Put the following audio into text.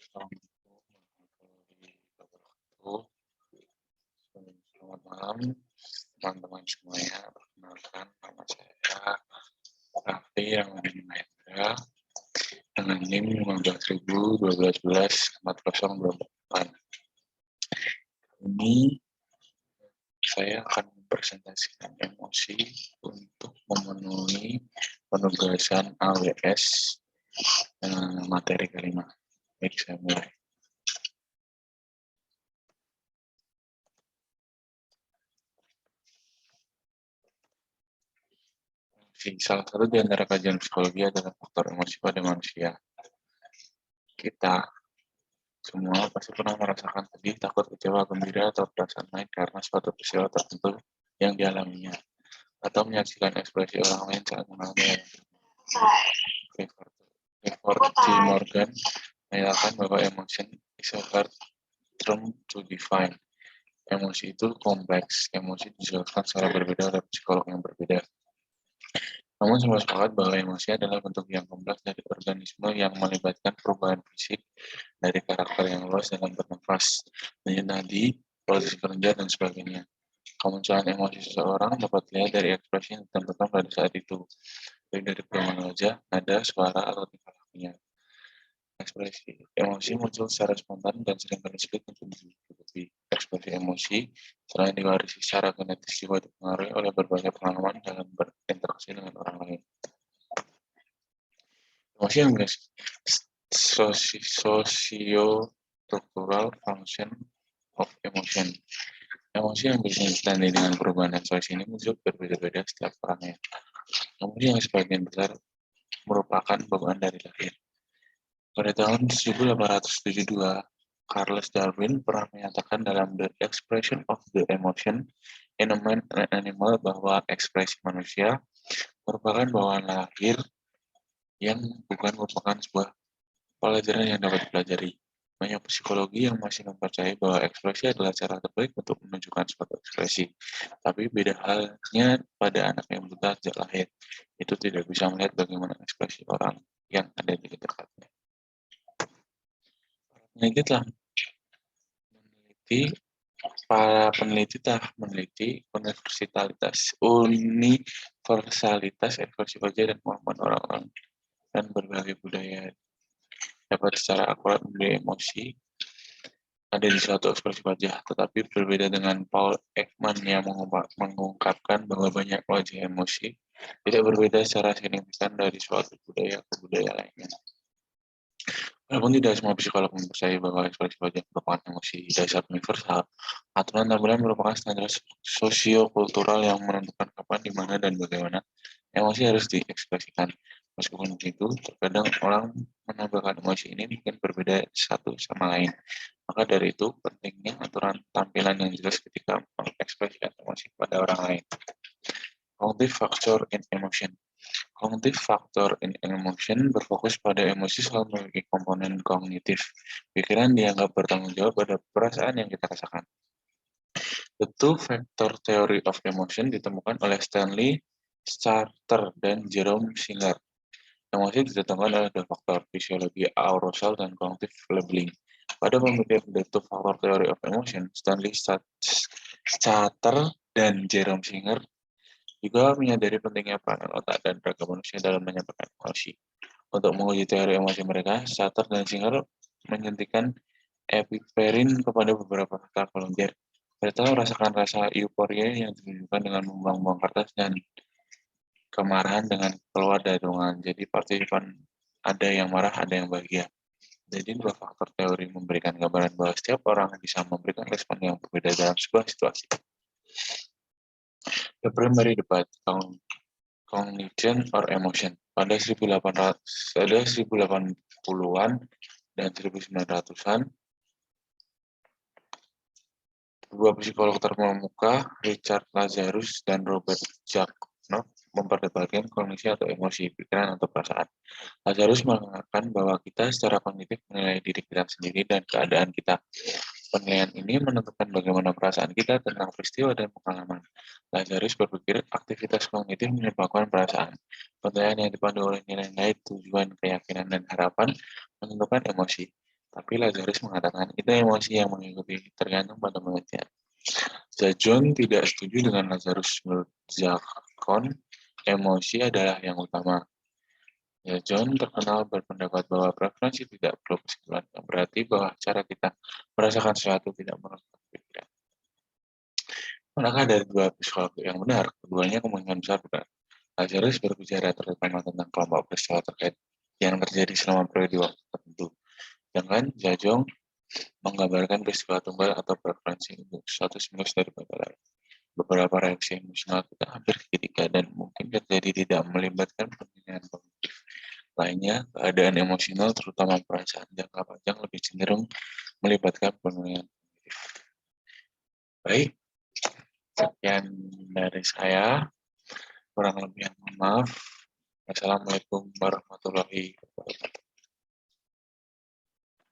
Assalamualaikum warahmatullahi wabarakatuh. Selamat malam teman-teman semuanya. Perkenalkan nama saya Raffi Ramadhani Mahendra dengan NIM 15.012.4028. Ini saya akan mempresentasikan emosi untuk memenuhi penugasan AWS materi kelima. Baik, saya mulai. Salah satu di antara kajian psikologi adalah faktor emosi pada manusia. Kita semua pasti pernah merasakan sedih, takut, kecewa, gembira, atau perasaan lain karena suatu peristiwa tertentu yang dialaminya, atau menyaksikan ekspresi orang lain saat mengalami. Clifford G. Morgan menyatakan bahwa emotion is a hard term to define. Emosi itu kompleks. Emosi dijelaskan secara berbeda oleh psikolog yang berbeda. Namun semua sepakat bahwa emosi adalah bentuk yang kompleks dari organisme yang melibatkan perubahan fisik dari karakter yang luas dalam bernafas, nadi, proses kerja, dan sebagainya. Kemunculan emosi seseorang dapat dilihat dari ekspresi yang ditentukan pada saat itu, baik dari perubahan wajah, nada, suara, atau tingkah lakunya. Ekspresi emosi muncul secara spontan dan seringkali sulit untuk ditutupi. Ekspresi emosi selain diwarisi secara genetis juga dipengaruhi oleh berbagai pengalaman dalam berinteraksi dengan orang lain. Emosi yang socio-structural function of emotion. Emosi yang biasanya ditandai dengan perubahan ekspresi ini muncul berbeda-beda setiap orangnya. Emosi yang sebagian besar merupakan bawaan dari lahir. Pada tahun 1872, Charles Darwin pernah menyatakan dalam The Expression of the Emotion in a Man and Animal bahwa ekspresi manusia merupakan bawaan lahir yang bukan merupakan sebuah pelajaran yang dapat dipelajari. Banyak psikologi yang masih mempercayai bahwa ekspresi adalah cara terbaik untuk menunjukkan suatu ekspresi. Tapi beda halnya pada anak yang buta sejak lahir. Itu tidak bisa melihat bagaimana ekspresi orang yang ada di dekatnya. Para peneliti telah meneliti universalitas ekspresi wajah dan kemampuan orang-orang dan berbagai budaya dapat secara akurat menilai emosi ada di suatu ekspresi wajah, tetapi berbeda dengan Paul Ekman yang mengungkapkan bahwa banyak wajah emosi tidak berbeda secara signifikan dari suatu budaya ke budaya lainnya. Walaupun tidak semua psikolog mempercayai bahwa ekspresi wajah merupakan emosi dasar universal, aturan tampilan merupakan standar sosiokultural yang menentukan kapan, di mana, dan bagaimana emosi harus diekspresikan. Meskipun begitu, terkadang orang menambahkan emosi ini mungkin berbeda satu sama lain. Maka dari itu, pentingnya aturan tampilan yang jelas ketika mengekspresikan emosi pada orang lain. Cognitive factor in emotion. Cognitive factor in emotion berfokus pada emosi selalu memiliki komponen kognitif. Pikiran dianggap bertanggung jawab pada perasaan yang kita rasakan. The two-factor theory of emotion ditemukan oleh Stanley Charter dan Jerome Singer. Emosi ditentukan oleh dua faktor, fisiologi arousal dan cognitive labeling. Pada pemikiran The Two-Factor Theory of Emotion, Stanley Charter dan Jerome Singer juga menyadari pentingnya peranan otak dan raga manusia dalam menyampaikan emosi. Untuk menguji teori emosi mereka, Charter dan Singer menyuntikkan epiperin kepada beberapa peserta volunteer. Mereka merasakan rasa euforia yang ditunjukkan dengan membuang-buang kertas dan kemarahan dengan keluar dari ruangan. Jadi partisipan ada yang marah, ada yang bahagia. Jadi dua faktor teori memberikan gambaran bahwa setiap orang bisa memberikan respon yang berbeda dalam sebuah situasi. The primary debate, cognition or emotion. Pada 1880-an dan 1900-an, dua psikolog terkemuka, Richard Lazarus dan Robert Jacobson, memperdebatkan kognisi atau emosi, pikiran atau perasaan. Lazarus mengatakan bahwa kita secara kognitif menilai diri kita sendiri dan keadaan kita. Penilaian ini menentukan bagaimana perasaan kita tentang peristiwa dan pengalaman. Lazarus berpikir aktivitas kognitif menyebabkan perasaan. Penilaian yang dipandu oleh nilai-nilai, tujuan, keyakinan, dan harapan menentukan emosi. Tapi Lazarus mengatakan itu emosi yang mengikuti, tergantung pada pengertian. Zajon tidak setuju dengan Lazarus. Menurut Zakon, emosi adalah yang utama. John terkenal berpendapat bahwa preferensi tidak perlu kesimpulan, yang berarti bahwa cara kita merasakan sesuatu tidak merupakan pikiran. Manakah dari dua psikolog yang benar? Keduanya kemungkinan besar benar. Lazarus berbicara terutama tentang kelompok peristiwa terkait yang terjadi selama periode waktu tertentu. Sedangkan Zajong menggambarkan peristiwa tunggal atau preferensi untuk suatu simulus daripada lain. Beberapa reaksi emosional kita hampir seketika dan mungkin terjadi tidak melibatkan penilaian kognitif. Lainnya, keadaan emosional terutama perasaan jangka panjang lebih cenderung melibatkan penilaian kognitif. Baik, sekian dari saya. Kurang lebih mohon maaf. Wassalamualaikum warahmatullahi wabarakatuh.